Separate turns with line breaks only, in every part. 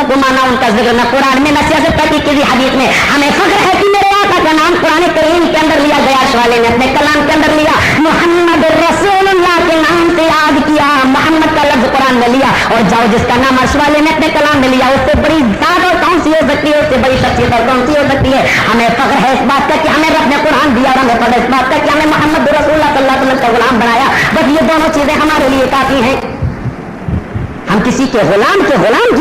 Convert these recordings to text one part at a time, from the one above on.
को माना, उनका जिक्र न कुरान में न सियासत की किसी हदीस में। हमें फख्र है कि मेरे आका का नाम कुरान करीम के अंदर लिया गया, वाले ने अपने कलाम के अंदर लिया, मोहम्मद रसूलुल्लाह के नाम से याद किया, मोहम्मद का लफ्ज कुरान में लिया, और जाओ जिसका नाम अर्श वाले ने अपने कलाम में लिया, उससे बड़ी जात और कौन सी हो सकती है, उससे बड़ी शख्सियत और कौन सी हो सकती है। हमें फख्र है इस बात का कि हमें रब ने कुरान दिया, और हमें फख्र इस बात का कि हमें मोहम्मद रसूलुल्लाह सल्लल्लाहु अलैहि वसल्लम का गुलाम बनाया। बस ये दोनों चीजें हमारे लिए काफी हैं। हम किसी के गुलाम की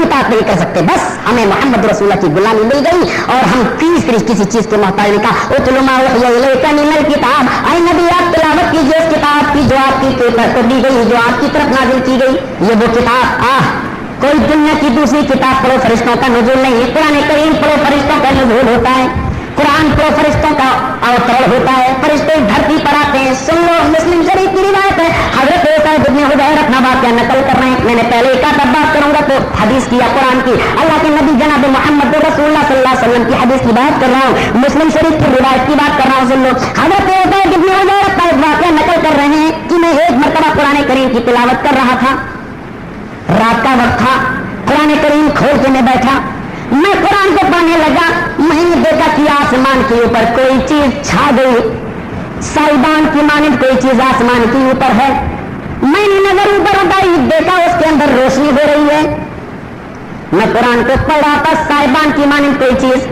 इताअत नहीं कर सकते, बस हमें मोहम्मद रसूलुल्लाह की गुलामी मिल गई और हम तीसरी किसी चीज के मोहताज नहीं। कहा उतलू मा उहिया इलैका मिनल किताब, ऐ नबी आप तिलावत कीजिए उस किताब की जो आपकी तरफ दी गई, जो आपकी तरफ नाजिल की गई। ये वो किताब, कोई दुनिया की दूसरी किताब पढ़ो फरिश्तों का नुज़ूल नहीं है, कुरान करीम पढ़ो फरिश्तों का नुज़ूल होता है, कुरान पढ़ो फरिश्तों का अवतरण होता है, फरिश्ते धरती पर आते हैं। सुन लो, मुस्लिम शरीफ की रिवायत है, हजरत उसैद इब्न हुदैर अपना वाक़या नकल कर रहे हैं। मैंने पहले एक आध बात करूंगा तो हदीस की या कुरान की, अल्लाह के नबी जनाब मोहम्मद रसूलुल्लाह सल्लल्लाहु अलैहि वसल्लम की हदीस की बात कर रहा हूँ, मुस्लिम शरीफ की रिवायत की बात कर रहा हूँ। सुन लो, हजरत उसैद इब्न हुदैर अपना एक वाक़या नकल कर रहे हैं कि मैं एक मरतबा कुरान करीम की तिलावत कर रहा था, रात का वक्त था, कुरान करीम खोल के मैं बैठा, मैं कुरान को पढ़ने लगा, मैंने देखा कि आसमान के ऊपर कोई चीज छा गई, साइबान की मानिंद कोई चीज आसमान के ऊपर है। मैंने नजर ऊपर उठाई, देखा उसके अंदर रोशनी हो रही है। मैं कुरान को पढ़ रहा था, साइबान की मानिंद कोई चीज,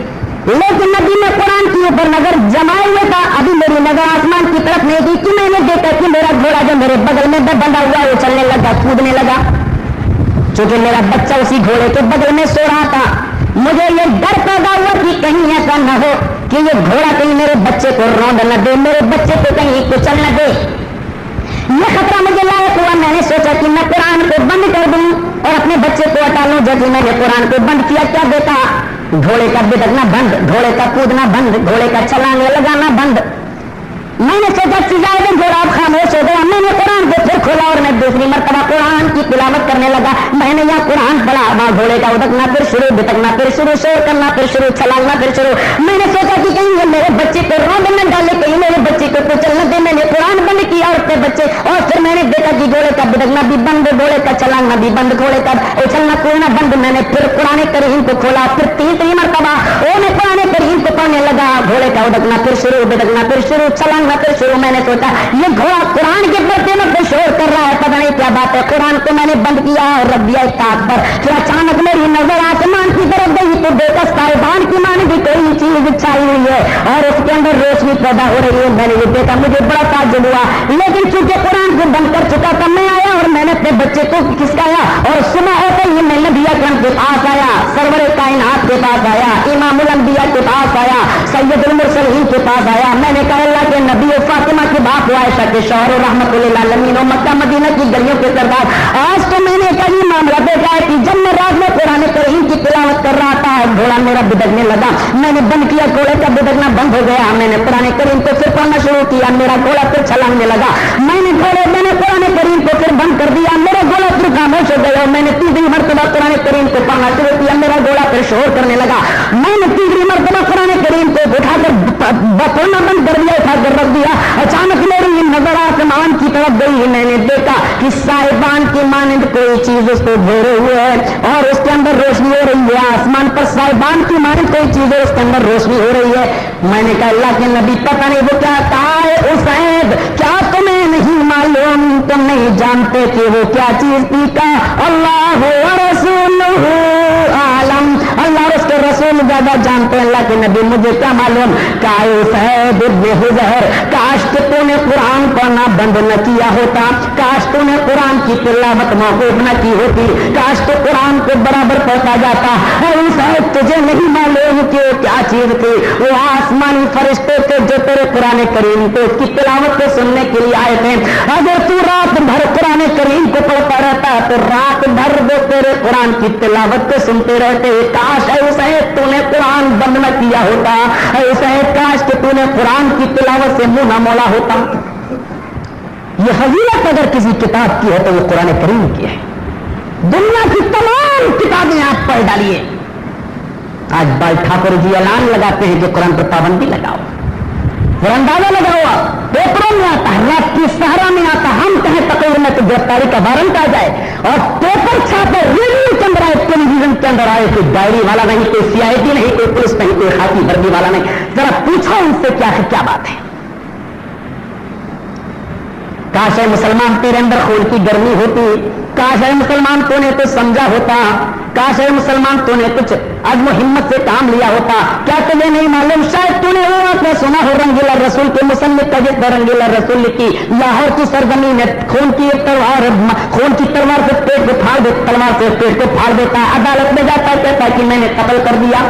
लेकिन नबी ने कुरान के ऊपर नजर जमाए हुए था, अभी मेरी नजर आसमान की तरफ नहीं गई कि मैंने देखा कि मेरा घोड़ा जो मेरे बगल में बंधा हुआ वो चलने लगा, कूदने लगा। क्योंकि मेरा बच्चा उसी घोड़े के बगल में सो रहा था, मुझे ये डर पैदा हुआ कि कहीं ऐसा न हो कि ये घोड़ा कहीं मेरे बच्चे को रौंद न दे, मेरे बच्चे को कहीं कुचल न दे। ये खतरा मुझे लायक हुआ, मैंने सोचा कि मैं कुरान को बंद कर दूं और अपने बच्चे को हटा लूं। जैसे मैंने कुरान को बंद किया, क्या देखा, घोड़े का बिदकना बंद, घोड़े का कूदना बंद, घोड़े का छलांग लगाना बंद। मैंने सोचा सिजाए घोड़ा अब खामोश हो गया। मैंने कुरान को फिर खोला और मैं दूसरी मरतबा कुरान की तिलावत करने लगा। मैंने यहाँ कुरान पढ़ा, वहां घोड़े का उदकना फिर शुरू, बितकना फिर शुरू, शोर करना फिर शुरू, छलांगना फिर शुरू। मैंने सोचा कि कहीं ये मेरे बच्चे को रौंद न डाले, कहीं मेरे बच्चे को कुचल न दे। मैंने कुरान बंद किया और अपने बच्चे, और फिर मैंने देखा कि घोड़े का बिदकना भी बंद, घोड़े का छलांगना भी बंद, घोड़े का उछलना कूदना बंद। मैंने फिर कुरान करीम को खोला, फिर तीसरी मरतबा मैं कुरान करीम को पढ़ने लगा, घोड़े का उदकना फिर शुरू, बिदकना फिर शुरू, छलांगना फिर शुरू। मैंने सोचा ये घोड़ा कुरान के पढ़ते में फिर शोर कर रहा है, पता नहीं क्या बात है। कुरान को मैंने बंद किया और रख दिया एक ताक पर। फिर अचानक मेरी नजर आसमान की तरफ गई तो देखा साइबान की माने भी कोई चीज छाई हुई है और उसके अंदर रोशनी पैदा हो रही है। मैंने ये देखा, मुझे बड़ा ताज्जुब हुआ, लेकिन चूंकि कुरान को बंद कर चुका था, मैं आया और मैंने अपने बच्चे को खिसकाया और सुबह होते ही मैं नबी अकरम के पास आया, सरवर कायनात के पास आया, इमामुल अंबिया के पास आया, सैयदुल मुरसलीन के पास आया। मैंने कहा अल्लाह के नबी और फातिमा के बाप आयशा के शौहर रहमतुल लिल आलमीन और मक्का मदीना की गलियों के सरदार, आज तो मैंने कई मामला देखा है कि जब मैं रात में कुरान करीम की तिलावत कर रहा था, घोड़ा मेरा बिदकने लगा। मैंने बंद किया, घोड़े का बिदकना बंद हो गया। मैंने कुरान करीम को फिर पढ़ना शुरू किया, मेरा घोड़ा फिर छलांगने लगा। मैंने कुरान करीम को फिर बंद कर दिया, मेरा घोड़ा फिर खामोश हो गया। मैंने तीसरी मरतबा कुरान करीम को पढ़ना शुरू किया, मेरा घोड़ा फिर शोर करने लगा। मैंने तीसरी मरतबा कुरान करीम को उठाकर पढ़ना बंद कर दिया, उठाकर रख दिया। अचानक मेरी नजर आसमान की तरफ गई, मैंने देखा कि साहिबान की मानंद कोई चीज उसको घेरे हुए है और उसके अंदर रोशनी हो रही है। आसमान पर साहिबान की मानंद कोई चीज है, उसके अंदर रोशनी हो रही है। मैंने कहा अल्लाह के नबी पता नहीं वो क्या कहा है, उसैद क्या तुम्हें नहीं मालूम, तुम नहीं जानते कि वो क्या चीज थी? का अल्लाह व रसूलुहु आलम, अल्लाह और उसके रसूल ज्यादा जानते हैं। अल्लाह के नबी मुझे क्या मालूम? काश कि तूने कुरान पढ़ना बंद न किया होता, काश तूने कुरान की तिलावत मौकूफ न की होती, काश तो कुरान को बराबर पढ़ता जाता। तुझे नहीं मालूम कि वो क्या चीज थी? वो आसमानी फरिश्ते थे जो तेरे कुरान करीम को उसकी तिलावत को सुनने के लिए आए थे। अगर तू रात भर कुरान करीम को पढ़ता रहता तो रात भर वो तेरे कुरान की तिलावत को सुनते रहते। काश ऐसा तूने कुरान बंद न किया होता, ऐसा काश कि तूने कुरान की तिलावत से मुंह न मोड़ा होता। ये फजीलत अगर किसी किताब की है तो वो कुरान करीम की है। दुनिया की तमाम किताबें आप पढ़ डालिए। आज बाल ठाकुर जी ऐलान लगाते हैं कि कुरान पर पाबंदी लगाओ, फिर अंदाजा लगाओ, पेपरों में आता है, रात की सहारा में आता, हम कहें तकरीर में तो गिरफ्तारी का वारंट आ जाए और पेपर छापे, रेडियो के अंदर आए, टेलीविजन के अंदर आए, कोई डायरी वाला नहीं, कोई सीआईडी नहीं, कोई पुलिस नहीं, कोई खाकी वर्दी वाला नहीं। जरा पूछो उनसे क्या बात है। काश है मुसलमान तेरे अंदर खून की गर्मी होती, काश है मुसलमान तूने कुछ समझा होता, काश है मुसलमान तूने कुछ अज़्म हिम्मत से काम लिया होता। क्या तुझे नहीं मालूम, शायद तूने वो आपने सुना हो रंगीला रसूल के मुसन्निफ का जिस रंगीला रसूल लिखी, लाहौर की सरजमीन में खून की तलवार से पेट को फाड़ दे, तलवार से पेट को फाड़ देता है, अदालत में जाता है, कहता है कि मैंने कत्ल कर दिया।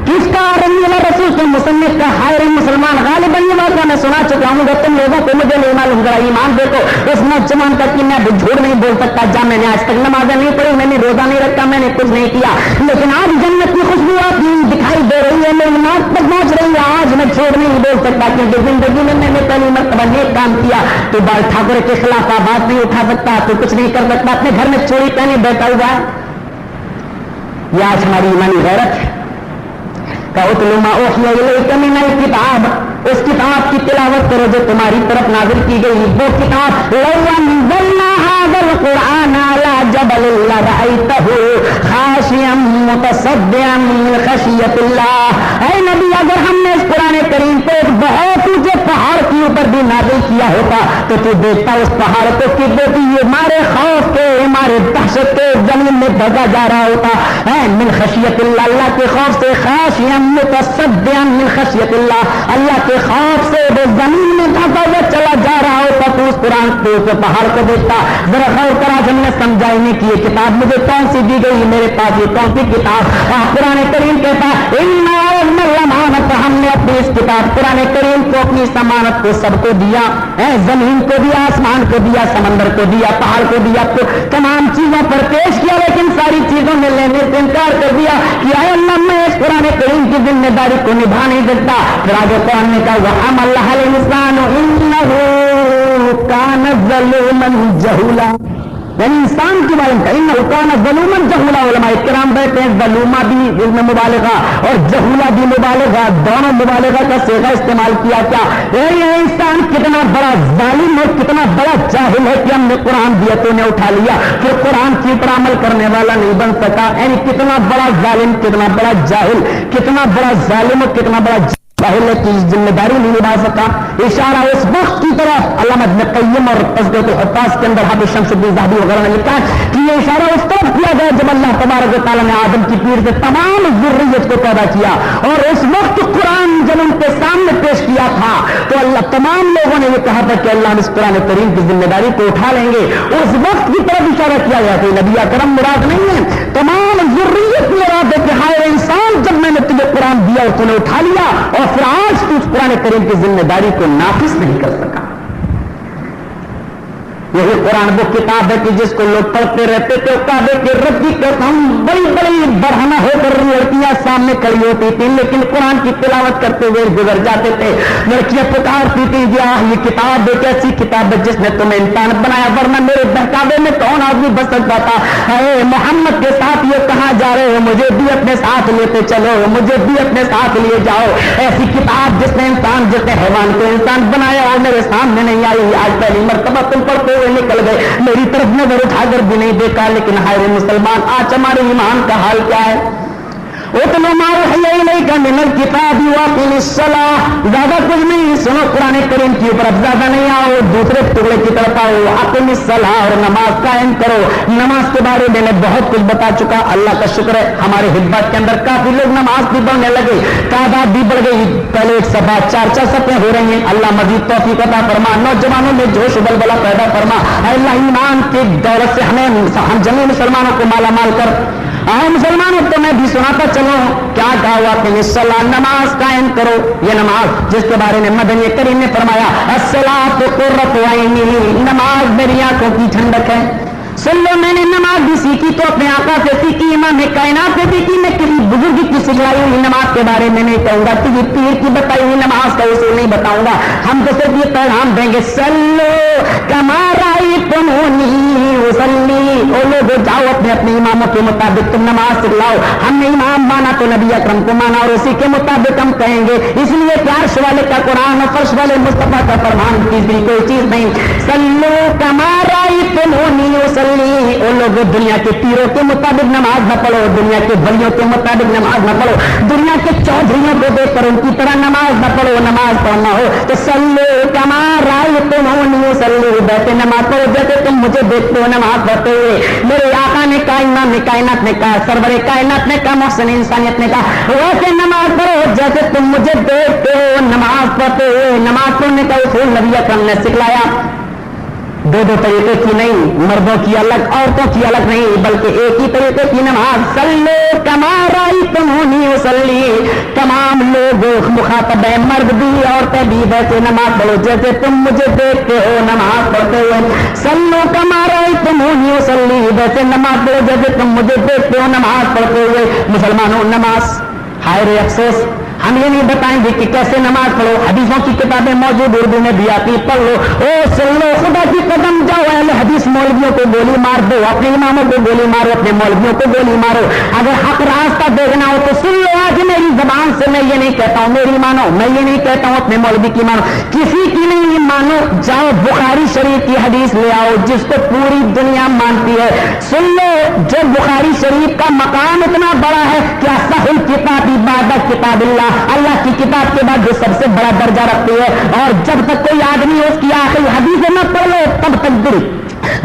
किसका? रंगीला रसूल के मुसन्निफ का। हाय रे मुसलमान, गालिबन ये बात मैं सुना चुका हूँ, तुम लोगों को मुझे नहीं मालूम। जरा ईमान देखो उस नौजवान का कि मैं झूठ नहीं बोल सकता, जा मैंने आज तक नमाज़ें नहीं पढ़ी, मैंने रोजा नहीं रखा, मैंने कुछ नहीं किया, लेकिन आज जन्नत की खुशबू आती दिखाई दे रही है, मेरी नाक तक पहुंच रही है, आज मैं झूठ नहीं बोल सकता, क्योंकि जिंदगी में मैंने पहली मर्तबा नेक काम किया। तो बाल ठाकुर के खिलाफ आवाज नहीं उठा सकता, तो कुछ नहीं कर सकता, अपने घर में चोरी पहने बैठा हुआ है। यह आज हमारी ईमानी गैरत है। किताब, उस किताब की तिलावत करो जो तुम्हारी तरफ नाज़िल की गई। वो किताब नबी, अगर हमने इस कुरान करीम को एक बहुत ऊंचे पहाड़ के ऊपर भी नाज़िल किया होता तो तू देखता उस पहाड़ को कि ये हमारे खौफ के, हमारे दहशत के जमीन में दबा जा रहा होता है। मिन खशियतिल्लाह, अल्लाह के खौफ से, खाशियम मुतसद्दियन मिन खशियतिल्लाह, अल्लाह के खौफ से वो जमीन में दबा हुआ चला जा रहा होता। तो उस कुरान को, उस पहाड़ को देखता। जरा गौर कर, आज हमने समझाई नहीं कि ये किताब मुझे कौन सी दी गई, मेरे पास ये कौन सी किताब। कुरान करीम कहता अमानत, हमने अपनी इस किताब कुरान करीम को, अपनी इस अमानत को सबको दिया है, जमीन को दिया, आसमान को दिया, समंदर को दिया, पहाड़ को दिया, तो तमाम चीजों पर पेश किया, लेकिन सारी चीजों में लेने से इनकार कर दिया कि अल्लाह मैं इस कुरान करीम की जिम्मेदारी को निभा नहीं सकता। फिर आगे कुरान ने कहा वहमलहा इंसान इन्नहु कान ज़लूमन जहूला, यानी इंसान के बारे में इन्नहु कान ज़लूमन जहूला। उलमाए किराम बैठे हैं, ज़लूमा भी इसमें मुबालगा और जहूला भी मुबालगा, दोनों मुबालगा का सेगा इस्तेमाल किया। क्या ये इंसान कितना बड़ा जालिम और कितना बड़ा जाहिल है कि हमने कुरान दिया तो ने उठा लिया, फिर कुरान के ऊपर अमल करने वाला नहीं बन सका। यानी कितना बड़ा जालिम, कितना बड़ा जाहिल, कितना बड़ा जालिम और कितना बड़ा जाहिल की जिम्मेदारी नहीं निभा सका। इशारा उस वक्त की तरफ अल्लामा इब्न क़य्यिम और तज़किरतुल हुफ़्फ़ाज़ के अंदर हाफ़िज़ शम्सुद्दीन ज़हबी वगैरह ने लिखा कि ये इशारा उस तरफ किया गया जब अल्लाह तबारक व तआला ने आदम की पीढ़ी से तमाम ज़ुर्रियत को पैदा किया, और उस वक्त कुरान जब उनके सामने पेश किया था तो अल्लाह तमाम लोगों ने ये कहा था कि अल्लाह इस कुरान करीम की जिम्मेदारी को उठा लेंगे। उस वक्त की तरफ इशारा किया गया था, नबी अकरम मुराद नहीं है, तमाम ज़ुर्रियत मुराद है कि हाय इंसान, जब मैंने तुझे कुरान दिया और तूने उठा लिया, और फिर आज तू उस कुरान करीम की जिम्मेदारी को नाफिज नहीं कर सका। यही कुरान वो किताब है कि जिसको लोग पढ़ते रहते थे, काबे के रब की कसम बड़ी बड़ी बढ़ाना होकर लड़कियां सामने खड़ी होती थी, लेकिन कुरान की तिलावत करते हुए गुजर जाते थे। लड़कियां पुकारती थी कि ये किताब एक ऐसी किताब है जिसने तुम्हें इंसान बनाया, वरना मेरे बहकावे में कौन आदमी बच सकता था। अरे मोहम्मद के साथ ये कहाँ जा रहे हो, मुझे भी अपने साथ लेते चलो, मुझे भी अपने साथ लिए जाओ। ऐसी किताब जिसने इंसान, जिसने हैवान को इंसान बनाया और मेरे सामने नहीं आई। आज पहली मर्तबा तुम पढ़ते निकल गए, मेरी तरफ नजर उठाकर भी नहीं देखा। लेकिन हाय रे मुसलमान, आज हमारे ईमान का हाल क्या है। उतना मारो है का मिनल किताब ज्यादा कुछ नहीं, सुनो कुरान करीम की ऊपर अब ज्यादा नहीं आओ, दूसरे टुकड़े की तरफ आओ। अपनी सलाह और नमाज कायम करो। नमाज के बारे में मैं बहुत कुछ बता चुका, अल्लाह का शुक्र है हमारे हिब्बत के अंदर काफी लोग नमाज भी पढ़ने लगे, तादाद भी बढ़ गई। पहले एक सभा 4 सफें हो रही हैं, अल्लाह मजीद तौफीक अता फरमा, नौजवानों में जोश बलबला पैदा फरमा। अल्लाह ईमान की दौलत से हम जमीन मुसलमानों को माला माल कर। आओ मुसलमानों, तो मैं भी सुनाता चलो क्या कहा हुआ कि सलाह, नमाज कायम करो। ये नमाज जिसके बारे में मदनी करीम ने फरमाया अस्सलातु कुर्रतु ऐनी, नमाज मेरी आंखों की ठंडक है। सुन लो, मैंने नमाज भी सीखी तो अपने आका से सीखी, इमाम कायनात से सीखी, मैं किसी बुजुर्ग की सिखलाई हुई नमाज के बारे में नहीं कहूंगा, किसी पीर की बताई हुई नमाज का उसूल नहीं बताऊंगा। हम तो सिर्फ ये पैगाम देंगे सल्लो कमा राअयतमूनी उसल्ली। ओ लोगो, जाओ अपने अपने इमामों के मुताबिक तुम नमाज सिखलाओ। हमने इमाम माना तो नबी अकरम को माना, और उसी के मुताबिक हम कहेंगे। इसलिए कि अर्श वाले का कुरान और फर्श वाले मुस्तफा का फरमान, तीसरी कोई चीज नहीं। सल्लो कमा राअयतमूनी युसल्ली, वो लोग दुनिया के पीरों के मुताबिक नमाज न पढ़ो, दुनिया के वलियों के मुताबिक नमाज न पढ़ो, दुनिया के चौधरियों को देखकर उनकी तरह नमाज न पढ़ो। नमाज पढ़ना हो तो सल्लू कमा रायतुमूनी युसल्ली, वैसे नमाज पढ़ो जैसे तुम मुझे देखते हो नमाज पढ़ते हुए। मेरे आका ने कहा, इमाम ने कायनात ने कहा, सरवरे कायनात ने कहा, मोहसिन इंसानियत ने कहा, वैसे नमाज पढ़ो जैसे तुम मुझे देखते हो नमाज पढ़ते हुए। नमाज पढ़ने का उसूल नबी अकरम ने सिखलाया, दो दो तरीके की नहीं, मर्दों की अलग औरतों की अलग नहीं, बल्कि एक ही तरीके की नमाज। सल्लो कमा रायतुमूनी उसल्ली, तमाम लोग मुखातब है, मर्द भी औरतें भी, वैसे नमाज पढ़ो जैसे तुम मुझे देखते हो नमाज पढ़ते हुए। सल्लो कमा रायतुमूनी उसल्ली, वैसे नमाज पढ़ो जैसे तुम मुझे देखते हो नमाज पढ़ते हुए। मुसलमानों, नमाज, हाय रे अफसोस, हम ये नहीं बताएंगे कि कैसे नमाज पढ़ो, हदीसों की किताबें मौजूद उर्दू में भी आती, पढ़ लो। ओ सुन लो, खुदा की कदम जाओ, अहले हदीस मौलवियों को गोली मार दो, अपने इमामों को गोली मारो, अपने मौलवियों को गोली मारो। अगर हक रास्ता देखना हो तो सुन लो, आज मेरी जबान से मैं ये नहीं कहता हूं मेरी मानो, मैं ये नहीं कहता हूं अपने मौलवी की मानो, किसी की नहीं मानो। जाओ बुखारी शरीफ की हदीस ले आओ जिसको पूरी दुनिया मानती है। सुन लो, जब बुखारी शरीफ का मकाम इतना बड़ा है, क्या सहुल किताब इबादत किताबिल्लाह, अल्लाह की किताब के बाद जो सबसे बड़ा दर्जा रखती है, और जब तक कोई आदमी उसकी आखिरी हदीस न पढ़ लो तब तक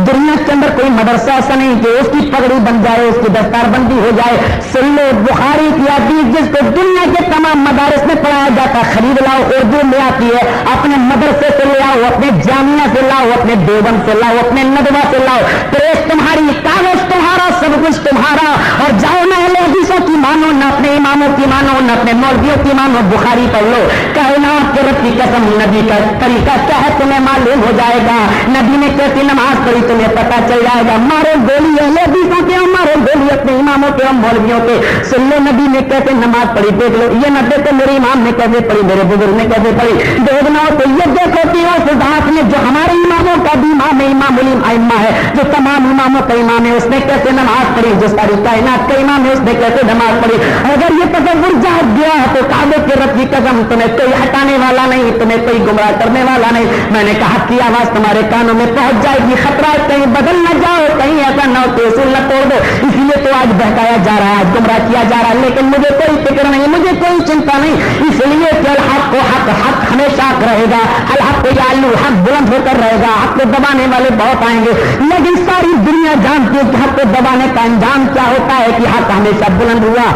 दुनिया के अंदर कोई मदरसा ऐसा नहीं कि उसकी पगड़ी बन जाए, उसकी दस्तारबंदी हो जाए। सुन लो, बुखारी की हदीस जिसको दुनिया के तमाम मदारिस में पढ़ाया जाता, खरीद लाओ, उर्दू में आती है, अपने मदरसे से ले आओ, अपने जामिया से लाओ, अपने देवबंद से लाओ, अपने नदवा से लाओ, प्रेस तुम्हारी, कागज तुम्हारा, सब कुछ तुम्हारा, और जाओ ना अहले हदीसों की मानो, न अपने इमामों की मानो, न अपने मौलवियों की मानो, बुखारी पढ़ लो। कायनात के रब की कसम, नबी का तरीका क्या है तुम्हें मालूम हो जाएगा। नबी ने कैसी नमाज पढ़ी तुम्हें पता चल जाएगा। मारो गोली अहले हदीसों के, मारो गोली अपने इमामों के, मौलवियों के। सुन लो, नबी ने कैसे नमाज पढ़ी देख लो। ये न देखो मेरे इमाम ने कैसे पढ़ी, मेरे बुजुर्ग ने कैसे पढ़ी, देखना हो तो ये देखो कि उस जात ने जो हमारे इमामों का भी इमाम है, इमाम उल अइम्मा है, जो तमाम इमामों का इमाम है, उसने कैसे नमाज पढ़ी, जो सारी कायनात का इमाम है उसने कैसे नमाज पढ़ी। अगर ये तसव्वुर जाग गया तो काबे के रब की कसम, तुम्हें कोई हटाने वाला नहीं, तुम्हें कोई गुमराह करने वाला नहीं। मैंने कहा की आवाज तुम्हारे कानों में पहुंच जाएगी, खतरा कहीं बदल न जाओ, कहीं ऐसा न हो तो उसूल न तोड़ दो। इसलिए तो आज बहकाया जा रहा है, आज गुमराह किया जा रहा है, लेकिन मुझे कोई फिक्र नहीं, मुझे कोई चिंता नहीं। इसलिए कि हक को हक, हक हमेशा हक रहेगा, अल हक को यालू, हक बुलंद होकर रहेगा। हक को दबाने वाले बहुत आएंगे, लेकिन सारी दुनिया जानती है कि हक को दबाने का अंजाम क्या होता है, कि हक हमेशा बुलंद हुआ।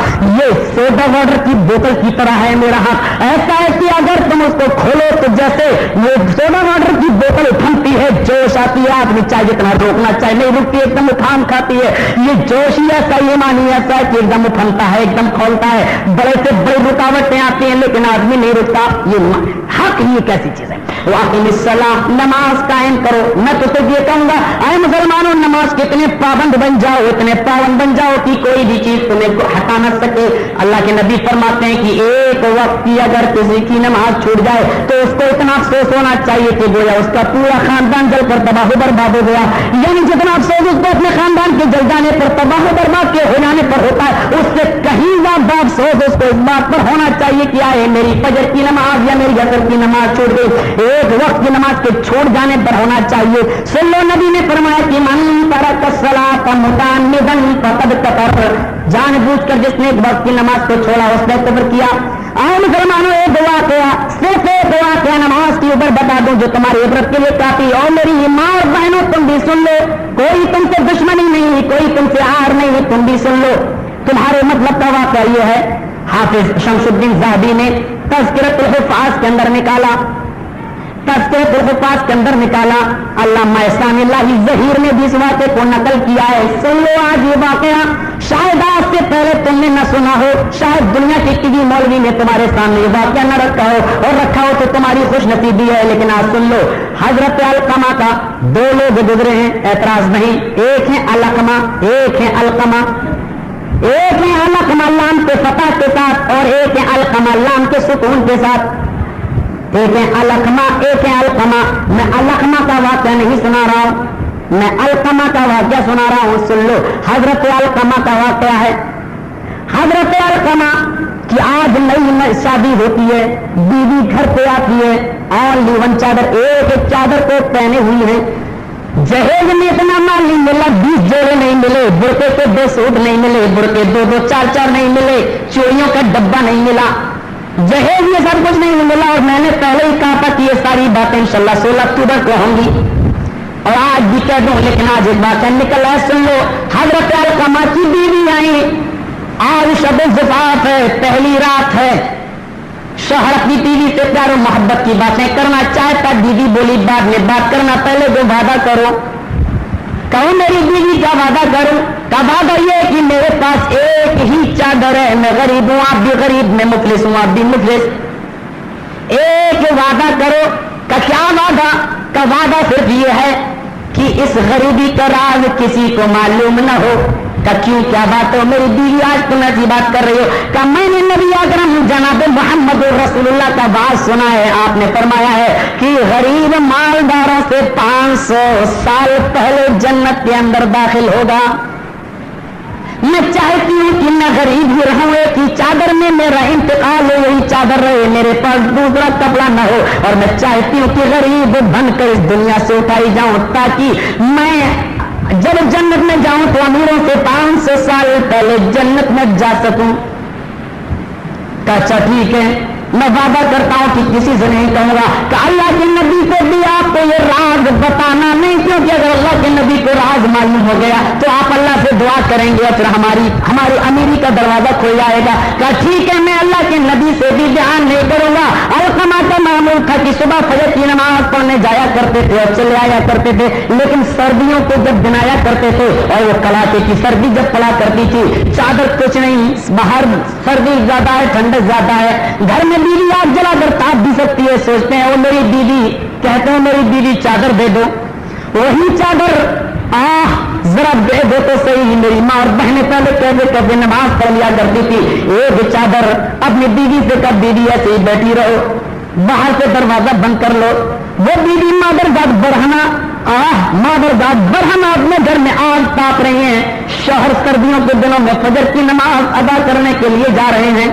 ये सोडा वाटर की बोतल की तरह है मेरा हक, ऐसा है कि अगर तुम उसको खोलो तो जैसे ये सोडा वाटर की बोतल उफनती है, जोश आती है, आदमी चाहे जितना रोकना चाहे नहीं रुकती, एकदम उफान खाती है। ये जोश ही ऐसा, ये मानी ऐसा है कि एकदम उफनता है, एकदम खोलता है, बड़े से बड़ी रुकावटें आती हैं लेकिन आदमी नहीं रुकता। ये हक ही एक ऐसी चीज है। वाक़िमिस्सलाह, नमाज कायम करो। मैं तो सिर्फ ये कहूंगा, आए मुसलमानों, नमाज के इतने पाबंद बन जाओ, इतने पाबंद बन जाओ कि कोई भी चीज तुम्हें हटा न सके। अल्लाह के नबी फरमाते हैं कि एक वक्त की अगर किसी की नमाज छूट जाए तो उसको इतना अफसोस होना चाहिए कि गोया उसका पूरा खानदान जलकर तबाह बर्बाद हो गया। यानी जितना अफसोस उसको अपने खानदान के जल जाने पर, तबाह बर्बाद के हो जाने पर होता है, उससे कहीं ज्यादा अफसोस उसको इस बात पर होना चाहिए कि आए मेरी फजर की नमाज या मेरी असर की नमाज छूट गई। एक वक्त की नमाज के छोड़ जाने पर होना चाहिए। सुन लो, नबी ने फरमाया कि मन तरक सलात मुताम्मिदन फक़द कफर, जानबूझकर जिसने एक वक्त की नमाज को छोड़ा उसने कफर किया। आओ मुसलमानों, एक वाक़या, सिर्फ एक वाक़या नमाज के ऊपर बता दूं जो तुम्हारी इबरत के लिए काफी। और मेरी माँ और बहनों, तुम भी सुन लो, कोई तुमसे दुश्मनी नहीं, कोई तुमसे आर नहीं, तुम भी सुन लो। तुम्हारे मतलब का वाक़या ये है, हाफिज शमसुद्दीन ज़हबी ने तज़किरतुल हुफ़ाज़ के अंदर निकाला, तज़किरतुल हुफ़ाज़ के अंदर निकाला। अल्लामा इस्लामी ज़हीर ने भी इस वाक़े को नकल किया है। सुन लो आज ये वाक़या, शायद आज से पहले तुमने न सुना हो, शायद दुनिया के किसी मौलवी ने तुम्हारे सामने ये वाक़या न रखा हो, और रखा हो तो तुम्हारी खुशनसीबी है, लेकिन आज सुन लो। हजरत अलकमा का दो लोग गुजरे हैं, ऐतराज नहीं, एक है अलकमा, एक है अलकमा। एक है अलकमा लाम के फतह के साथ और एक है अलकमा लाम के सुकून के साथ। एक है अलकमा, एक है अलकमा। मैं अलकमा का वाक़या नहीं सुना रहा हूं, मैं अलकमा का वाक़या सुना रहा हूं। सुन लो, हजरत अलकमा का वाक़या है। हजरत अलकमा की आज नई शादी होती है, बीवी घर पे आती है, और लीवन चादर, एक चादर को पहने हुई है। जहेज में इतना माल नहीं मिला, 20 जोड़े नहीं मिले, बुरके के 2 सूट नहीं मिले, बुरके 2-2 4-4 नहीं मिले, चूड़ियों का डब्बा नहीं मिला, जहेज में सब कुछ नहीं मिला। और मैंने पहले ही कहा था कि ये सारी बातें इंशाल्लाह 16 अक्टूबर को होंगी, और आज भी कह दूं, लेकिन आज एक बात निकल है, सुन लो। हजरत अलकमा की बीवी आई, आज शब ज़िफ़ाफ़ है, पहली रात है। शोहर अपनी बीवी से प्यार और मोहब्बत की बातें करना चाहता, बीवी बोली बाद में बात करना, पहले जो वादा करो। कहो मेरी बीवी का वादा करूं? का वादा ये कि मेरे पास एक ही चादर है, मैं गरीब हूं, आप भी गरीब, मैं मुफलिस हूं, आप भी मुफलिस, एक वादा करो। का क्या वादा? का वादा सिर्फ ये है कि इस गरीबी का राज किसी को मालूम न हो। का क्यों, क्या बात हो मेरी बीवी, आज तुम ऐसी बात कर रही हो? का मैंने नबी अकरम जनाब मोहम्मद रसूलुल्लाह का बात सुना है, आपने फरमाया है कि गरीब मालदारों से 500 साल पहले जन्नत के अंदर दाखिल होगा। मैं चाहती हूँ कि मैं गरीब ही रहूं, एक ही चादर में मेरा इंतकाल हो, यही चादर रहे, मेरे पास दूसरा कपड़ा न हो, और मैं चाहती हूँ कि गरीब बनकर इस दुनिया से उठाई जाऊं, ताकि मैं जब जन्नत में जाऊं तो अमीरों से 500 साल पहले जन्नत में जा सकूं। अच्छा ठीक है, मैं वादा करता हूं कि किसी से नहीं कहूंगा। कि अल्लाह के नबी को भी आपको ये राज बताना नहीं, क्योंकि अगर अल्लाह के नबी को राज मालूम हो गया तो आप अल्लाह से दुआ करेंगे और फिर हमारी अमीरी का दरवाजा खुल जाएगा। कहा ठीक है, मैं अल्लाह के नबी से भी ध्यान नहीं करूंगा। अलकमा का मामूल था कि सुबह फजर की नमाज पढ़ने जाया करते थे और चले आया करते थे, लेकिन सर्दियों को जब बनाया करते थे और वो कड़ाके की सर्दी जब पड़ा करती थी, चादर कुछ नहीं, बाहर सर्दी ज्यादा है, ठंडक ज्यादा है, घर में बीवी आग जलाकर ताप भी सकती है, सोचते हैं वो मेरी बीवी, कहते हैं मेरी बीवी चादर दे दो, वही चादर जरा दे दो तो सही। मेरी माँ और बहनें पहले कहते नमाज पढ़ लिया करती थी, एक चादर अपनी बीवी से कब बीवी ऐसे ही बैठी रहो, बाहर से दरवाजा बंद कर लो। वो बीवी मादरजात बरहना अपने घर में आग ताप रही हैं, शोहर सर्दियों के दिनों में फजर की नमाज अदा करने के लिए जा रहे हैं,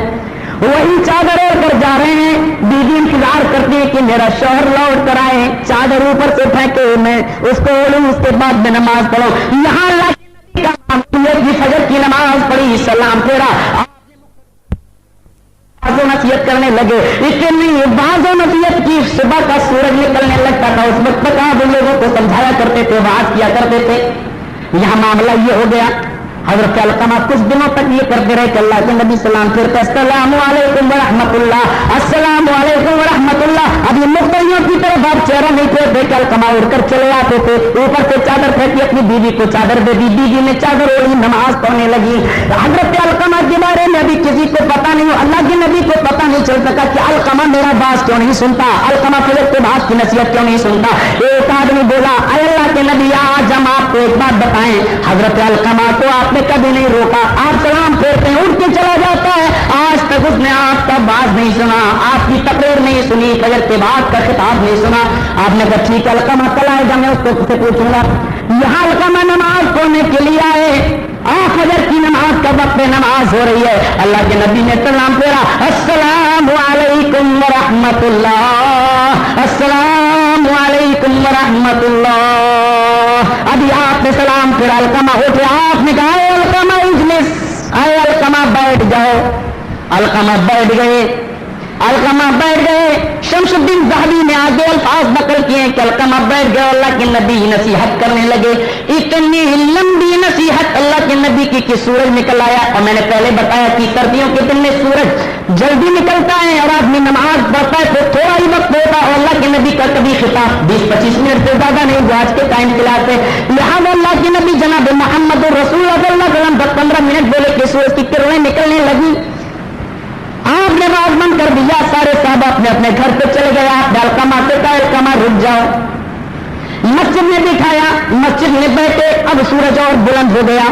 वही चादर ओढ़कर जा रहे हैं। बीवी इंतजार करती है कि मेरा शोहर लौट कर आए, चादर ऊपर से फेंके, मैं उसको ओढ़ूं, उसके बाद में नमाज पढ़ो। यहाँ अल्लाह के नबी का फजर की नमाज पढ़ी, सलाम फेरा, बाजो नसीहत करने लगे। इतनी बाजो नसीहत की सुबह का सूरज निकलने लगता था, उस वक्त तक आप लोगों को समझाया करते थे, बात किया करते थे। यहाँ मामला ये हो गया, हजरत अलकमा कुछ दिनों तक ये करते रहे कि अल्लाह के नबी सलाम फिर अस्सलामु अलैकुम व रहमतुल्लाह, अस्सलामु अलैकुम व रहमतुल्लाह। अब ये मुख्तलियों की तरफ आप चेहरा नहीं फेरते कि अलकमा उड़कर चले आते थे, ऊपर से चादर फेंकी, अपनी बीवी को चादर दे दी, बीवी ने चादर ओढ़ी, नमाज पढ़ने लगी। हजरत अलकमा के बारे में अभी किसी को पता नहीं हो, अल्लाह के नबी को पता नहीं चल सका कि अलकमा मेरा बात क्यों नहीं सुनता, अलकमा फजर के बाद की नसीहत क्यों नहीं सुनता। एक आदमी बोला, अल्लाह के नबी आज हम आपको एक बात बताएं, हजरत अलकमा को आपने कभी नहीं रोका, आप सलाम फेरते हैं, उठ के चला जाता है, आज तक उसने आपका बात नहीं सुना, आपकी तकरीर नहीं सुनी, फजर के बाद का खिताब नहीं सुना। आपने कहा ठीक है अलकमा कल आएगा, मैं उसको पूछूंगा। यहाँ अलकमा नमाज पढ़ने के लिए आए, फजर की नमाज का वक्त में नमाज हो रही है, अल्लाह के नबी ने सलाम फेरा, अस्सलामु अलैकुम व रहमतुल्लाह, अस्सलामु अलैकुम व रहमतुल्लाह। अभी आपने सलाम फेरा, अलकमा उठे, आपने कहा अलकमा इजलिस, आए अलकमा बैठ जाओ। अलकमा बैठ गए, अलकमा बैठ गए। शमसुद्दीन ज़हबी ने आगे अल्फाज नकल किए कि अलकमा बैठ गए, अल्लाह के नबी नसीहत करने लगे, इतनी लंबी नसीहत अल्लाह के नबी की कि सूरज निकल आया। और मैंने पहले बताया कि सर्दियों के दिन में सूरज जल्दी निकलता है और आदमी नमाज पढ़ता है तो थोड़ा ही वक्त होता है, और अल्लाह के नबी का कभी खिताब 20-25 मिनट से ज्यादा नहीं, जो आज के टाइम के लाते, लिहाजा अल्लाह के नबी जनाब मोहम्मद रसूल 10-15 मिनट बोले कि सूरज की किरणें निकलने लगी। आपने बात बंद कर दिया, सारे साहब अपने अपने घर पे चले गए। आप अलकमा से कहा अलकमा रुक जाओ, मस्जिद में बिठाया, मस्जिद में बैठे, अब सूरज और बुलंद हो गया।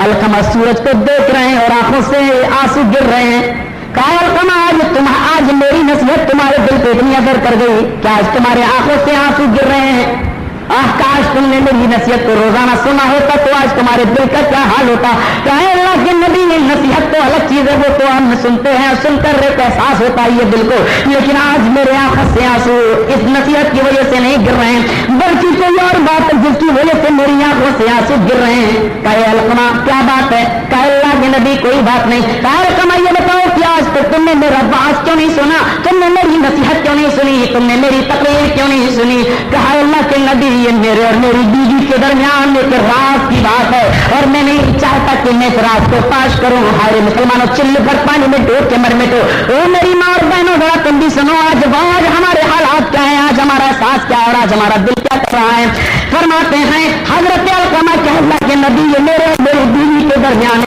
अलकमा सूरज को देख रहे हैं और आंखों से आंसू गिर रहे हैं। कहा अलकमा आज मेरी नसीहत तुम्हारे दिल पे इतनी असर कर गई कि आज तुम्हारे आंखों से आंसू गिर रहे हैं। काश तुमने मेरी नसीहत को रोजाना सुना होता तो आज तुम्हारे दिल का क्या हाल होता। कहे अल्लाह के नबी ने नसीहत तो अलग चीज है, वो तो हम सुनते हैं, सुनकर रहे तो एहसास होता है ये दिल को, लेकिन आज मेरे आंखों से आंसू इस नसीहत की वजह से नहीं गिर रहे हैं, बल्कि कोई और बात है जिसकी से आंसू गिर रहे हैं। कहे अलकमा क्या बात है? कहे अल्लाह के नबी कोई बात नहीं। कहे अलकमा ये बताओ कि आज तक तुमने मेरा बात क्यों नहीं सुना? तुमने मेरी नसीहत क्यों नहीं सुनी? तुमने मेरी तकरीर क्यों नहीं सुनी? कहा अल्लाह के नबी ये मेरे और मेरी बीवी के दरमियान एक राज की बात है और मैं नहीं चाहता कि मैं इस राज को पाश करूं। हाय मुसलमानों, चिल्ल भर पानी में डूब के मर मिटो। ओ मेरी माँ और बहनों, जरा तुम भी सुनो आज हमारे हालात क्या है, आज हमारा एहसास क्या है और आज हमारा दिल क्या कर रहा है। फरमाते हैं हजरत अलकमा के अल्लाह के नबी ये मेरे और मेरी बीवी के दरमियान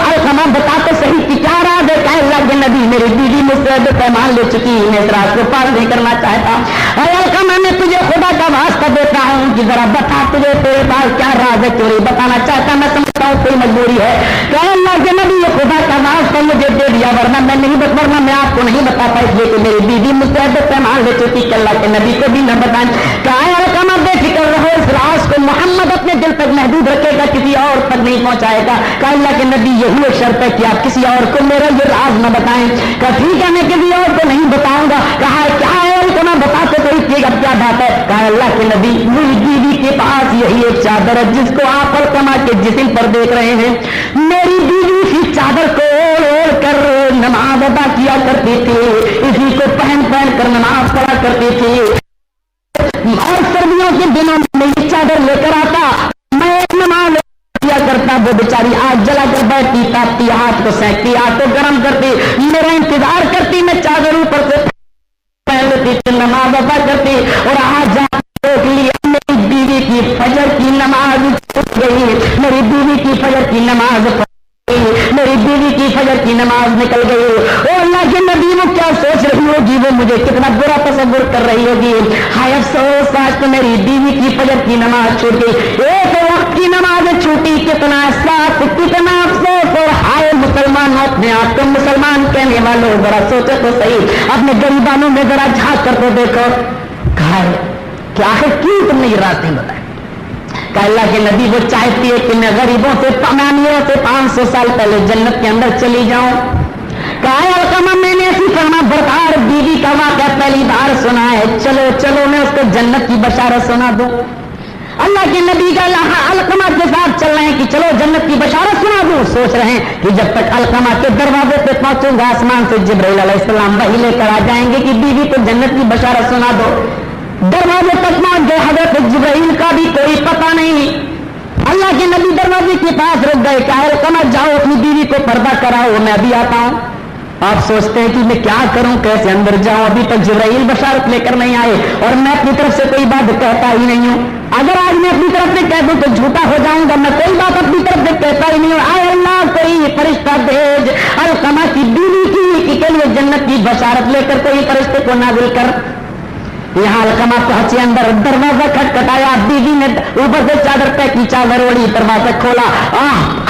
अलकमा बता तो सही कि क्या राज है? कहे अल्लाह के नबी मेरी बीवी मुझसे पैमान ले चुकी, मैं इस राज को पार नहीं करना चाहता। अलकमा मैं तुझे खुदा का वास्ता देता हूँ कि जरा बता तुझे तेरे पास क्या राज है, क्यों नहीं बताना चाहता? मैं समझता हूँ कोई मजबूरी है। कहे अल्लाह के नबी ये खुदा का वास्ता मुझे दे दिया, वरना मैं नहीं वरना मैं आपको नहीं बताता, इसलिए कि मेरी बीवी मुझसे पैमान ले चुकी कि अल्लाह के नबी को भी न बताएं। कहे अलकमा बेफिक्र रहो, इस राज को मोहम्मद अपने दिल तक महदूद रखेगा, किसी और तक नहीं पहुंचाएगा। कहा अल्लाह के नबी यही एक शर्त है कि आप किसी और को मेरा ये राज न बताएं। कहा ठीक है मैं किसी और को नहीं बताऊंगा। कहा क्या है अलकमा बताते तो ठीक, अब क्या बात है? कहा अल्लाह के नबी मेरी बीवी के पास यही एक चादर है जिसको आप अलकमा के जिस्म पर देख रहे हैं। मेरी बीवी इसी चादर को ओढ़ कर नमाज अदा किया करती थी, इसी को पहन पहन कर नमाज पढ़ा करती थी और सर्दियों के दिनों में ये चादर लेकर आता, मैं नमाज किया करता। वो बेचारी आग जला कर बैठती, तापती, हाथ को सेकती, हाथ को गर्म करती, मेरा इंतजार करती, मैं चादर ऊपर से पहन लेती, नमाज अदा करती और आज देख लिया मेरी बीवी की फजर की नमाज छूट गई, मेरी बीवी की फजर की नमाज मेरी बीवी की फजर की नमाज निकल गई। ओ अल्लाह के नबी वो क्या सोच रही होगी, वो मुझे कितना बुरा तस्वीर कर रही होगी। हाय अफसोस आज तो मेरी बीवी की फजर की नमाज छूट गई, एक वक्त की नमाज छूटी, कितना साथ कितना अफसोस। और हाय मुसलमान अपने आप को मुसलमान कहने वालों जरा सोचो तो सही, अपने गरीबानों में जरा झांक कर तो देखो। कहा क्या है क्यों तुमने ये रास्ते बताए? अल्लाह के नबी वो चाहती है कि मैं गरीबों से अमीरों से 500 साल पहले जन्नत के अंदर चली जाऊं। कहा अलकमा मैंने ऐसी फरमा बरकार बीवी का वाक़या पहली बार सुना है, चलो चलो मैं उसको जन्नत की बशारत सुना दूं। अल्लाह के नबी का अलकमा के साथ चल रहे हैं कि चलो जन्नत की बशारत सुना दूं। सोच रहे हैं कि जब तक अलकमा के दरवाजे पे पहुंचूंगा आसमान से जिब्राइल अलैहिस्सलाम वही लेकर आ जाएंगे कि बीवी को जन्नत की बशारत सुना दो। दरवाजे तक पहुंच गए, हजरत जिब्राइल का भी कोई पता नहीं। अल्लाह के नबी दरवाजे के पास रुक गए, कहा अलकमा जाओ अपनी बीवी को पर्दा कराओ, मैं अभी आता हूं। आप सोचते हैं कि मैं क्या करूं, कैसे अंदर जाऊं, अभी तक जिब्राइल बशारत लेकर नहीं आए और मैं अपनी तरफ से कोई बात कहता ही नहीं हूं। अगर आज मैं अपनी तरफ से कह दूं तो झूठा हो जाऊंगा, मैं कोई बात अपनी तरफ से कहता ही नहीं हूं। आए अल्लाह कोई फरिश्ता भेज अलकमा की बीवी की के लिए जन्नत की बशारत लेकर कोई फरिश्ते को नाजिल कर। यहाँ अलकमा पहुंचे, अंदर दरवाजा खटखटाया, बीवी ने ऊपर से चादर पे की, चादर ओढ़ी, दरवाजा खोला,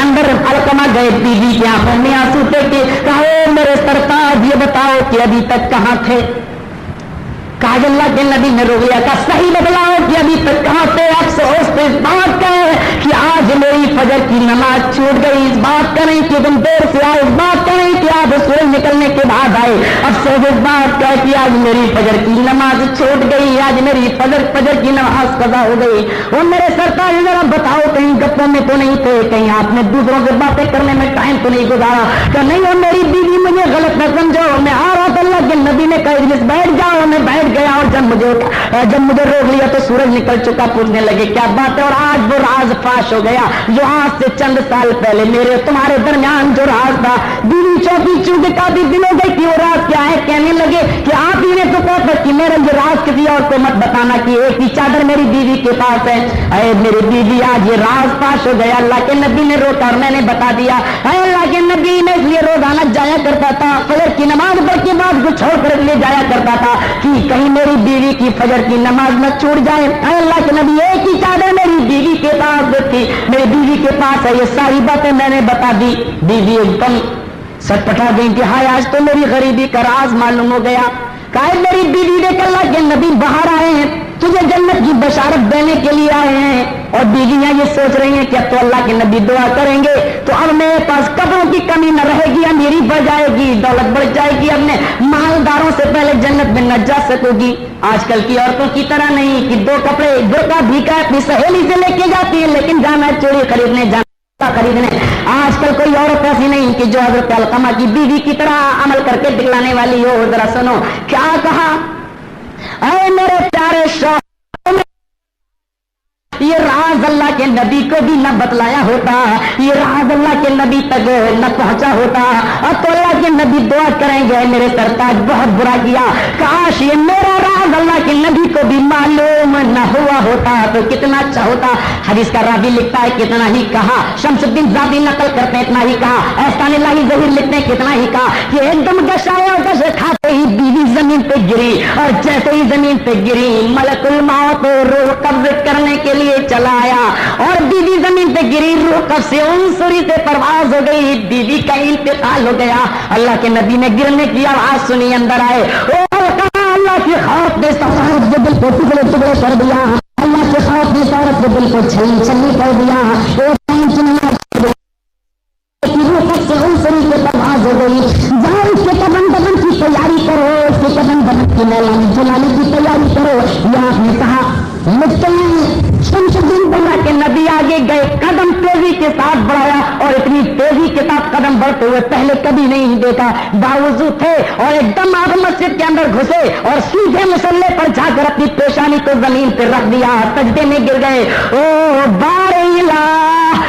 अंदर अलकमा गए, बीवी की आंखों में आंसू थे कि कहो मेरे सरताज ये बताओ कि अभी तक कहाँ थे? कहा अल्लाह के नबी ने रोक लिया, कहा सही बदलाओ कि अभी तक कहाँ थे? अफसोस तो इस बात का है कि आज मेरी फजर की नमाज छूट गई, इस बात का नहीं कि तुम देर से आए, इस बात का नहीं कि आप सूरज निकलने के बाद आए, अफसोस इस बात का है कि आज मेरी फजर की नमाज छूट गई, आज मेरी फजर की नमाज कज़ा हो गई। और मेरे सरकार जरा बताओ कहीं गप्पों में तो नहीं थे, कहीं आपने दूसरों से बातें करने में टाइम तो नहीं गुजारा? कि नहीं और मेरी बीवी मुझे गलत न समझो, मैं आ रहा था, अल्लाह के नबी ने कहा बैठ जाओ, मैं बैठ गया और जब मुझे रोक लिया तो सूरज निकल चुका। पूछने लगे क्या बात है? और आज वो राज फाश हो गया जो आज से चंद साल पहले मेरे तुम्हारे दरमियान जो राज था, बीवी चौकी चूंकि काफी दिनों गई कि वो राज क्या है? कहने लगे कि आप ही ने तो कहा कि मेरा ये राज किसी और को मत बताना कि एक ही चादर मेरी बीवी के पास है। अरे मेरी बीवी आज ये राज फाश हो गया, अल्लाह के नबी ने रोका और मैंने बता दिया। अल्लाह के नबी ने इसलिए रोजाना जाया करता था, फजर की नमाज पढ़ के बाद कुछ छोड़कर ले जाया करता था कि कहीं मेरी बीवी की फजर की नमाज न छूट जाए। अल्लाह के नबी एक ही चादर मेरी बीवी के पास थी, मेरी बीवी के पास है, ये सारी बातें मैंने बता दी। बीवी एकदम सटपटा गई कि हाय आज तो मेरी गरीबी का राज मालूम हो गया। कहा मेरी बीवी देख अल्लाह के नबी बाहर आए हैं, तुझे जन्नत की बशारत देने के लिए आए हैं اور بیویاں یہ سوچ رہی ہیں کہ اب تو اللہ کے نبی دعا کریں گے تو اب میرے پاس کپڑوں کی کمی نہ رہے گی، امیری بڑھ جائے گی، دولت بڑھ جائے گی، اب میں مالداروں سے پہلے جنت میں نہ جا سکوں گی۔ آج کل کی عورتوں کی طرح نہیں کہ دو کپڑے برقع بھیکا اپنی سہیلی سے لے کے جاتی ہے، لیکن جانا چوڑی خریدنے جانا خریدنے۔ آج کل کوئی عورت ایسی نہیں کہ جو حضرت علقمہ کی بیوی کی طرح عمل کر کے دکھلانے والی ہو۔ ذرا سنو کیا کہا، اے میرے پیارے شوہر، یہ راز اللہ کے نبی کو بھی نہ بتلایا ہوتا، یہ راز اللہ کے نبی تک نہ پہنچا ہوتا، اور تو اللہ کے نبی دعا کریں گے میرے سرتاج بہت برا کیا، کاش یہ میرا راز اللہ کے نبی کو بھی معلوم نہ ہوا ہوتا تو کتنا اچھا ہوتا۔ حدیث کا راوی لکھتا ہے کتنا ہی کہا، شمس الدین زادی نقل کرتے ہیں اتنا ہی کہا، احسان اللہ ظہیر لکھتے ہیں کتنا ہی کہا کہ ایک دم گشایا گش کھاتے ہی بیوی زمین پہ گری، اور جیسے ہی زمین پہ گری ملک الموت روح قبض کرنے کے لیے چلا آیا، اور بیوی زمین پہ گری، روح قبض سے عنصری سے پرواز ہو گئی، بیوی کا انتقال ہو گیا۔ اللہ کے نبی نے گرنے کی آواز سنی، اندر آئے، اللہ کے خوف نے عورت کے دل کو ٹکڑے ٹکڑے کر دیا، اللہ کے خوف نے عورت کے دل کو چھلنی چھلنی کر دیا، سے عنصری سے پرواز ہو گئی۔ جاؤ اس کے قدم بدن کی تیاری کرو، اس کے قدم بدن کی نیلانی جلانے کی تیاری کرو۔ یہ آپ نے کہا لکھتے ہیں شمس الدین بنا کے نبی آگے گئے، قدم تیزی کے ساتھ بڑھایا، اور اتنی تیزی کے ساتھ قدم بڑھتے ہوئے پہلے کبھی نہیں دیکھا، باوضو تھے اور ایک دم آپ مسجد کے اندر گھسے اور سیدھے مسلح پر جا کر اپنی پیشانی کو زمین پہ رکھ دیا، سجدے میں گر گئے۔ او بار الہ،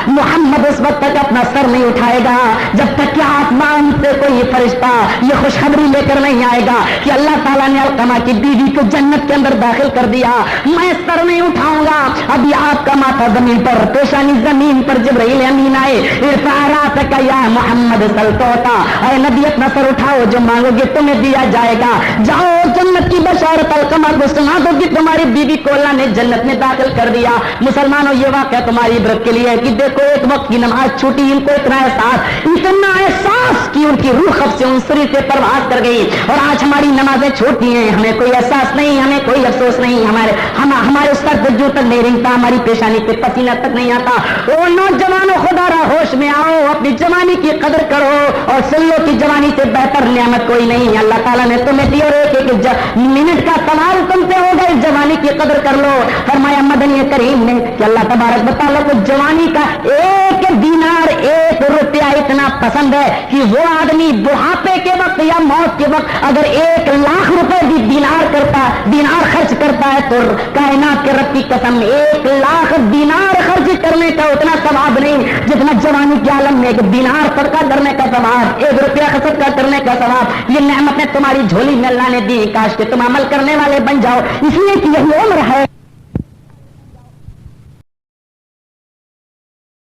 محمد اس وقت تک اپنا سر نہیں اٹھائے گا جب تک کہ آسمان سے کوئی فرشتہ یہ خوشخبری لے کر نہیں آئے گا کہ اللہ تعالیٰ نے علقمہ کی بیوی کو جنت کے اندر داخل کر دیا۔ میں سر نہیں اٹھاؤں گا، ابھی آپ کا ماتھا زمین پر، پیشانی زمین پر جبرائیل امین آئے، ارفع راسک یا محمد سلطوتا، اے نبی اپنا سر اٹھاؤ، جو مانگو گے تمہیں دیا جائے گا، جاؤ جنت کی بشارت علقمہ کو سنا دو کہ تمہاری بیوی کو اللہ نے جنت میں داخل کر دیا۔ مسلمانوں یہ واقعہ تمہاری عبرت کے لیے ہے کہ دیکھو ایک وقت کی نماز چھوٹی، ان کو اتنا احساس کہ ان کی روح خب سے عنصری سے پرواز کر گئی، اور آج ہماری نمازیں چھوٹی ہیں، ہمیں کوئی احساس نہیں، ہمیں کوئی افسوس نہیں، ہمارے سر پہ جو تک نہیں رنگتا، ہماری پیشانی پہ پسینہ تک نہیں آتا۔ او نوجوانوں خدا را ہوش میں آؤ، اپنی جوانی کی قدر کرو، اور سن لو کہ جوانی سے بہتر نعمت کوئی نہیں ہے اللہ تعالیٰ نے تمہیں دی، اور ایک منٹ کا سوال تم سے ہوگا، اس جوانی کی قدر کر لو۔ فرمایا مدنی کریم نے کہ اللہ تبارک بتالا کو جوانی کا ایک دینار ایک روپیہ اتنا پسند ہے کہ وہ آدمی بڑھاپے کے وقت یا موت کے وقت اگر 1,00,000 روپے بھی دینار خرچ کرتا ہے تو کائنات کے رب کی قسم 1,00,000 دینار خرچ کرنے کا اتنا ثواب نہیں جتنا جوانی کے عالم میں 1 دینار صدقہ کرنے کا ثواب، 1 روپیہ صدقہ کرنے کا ثواب۔ یہ نعمتیں تمہاری جھولی میں اللہ نے دی، کاش کہ تم عمل کرنے والے بن جاؤ، اس لیے کہ یہی عمر ہے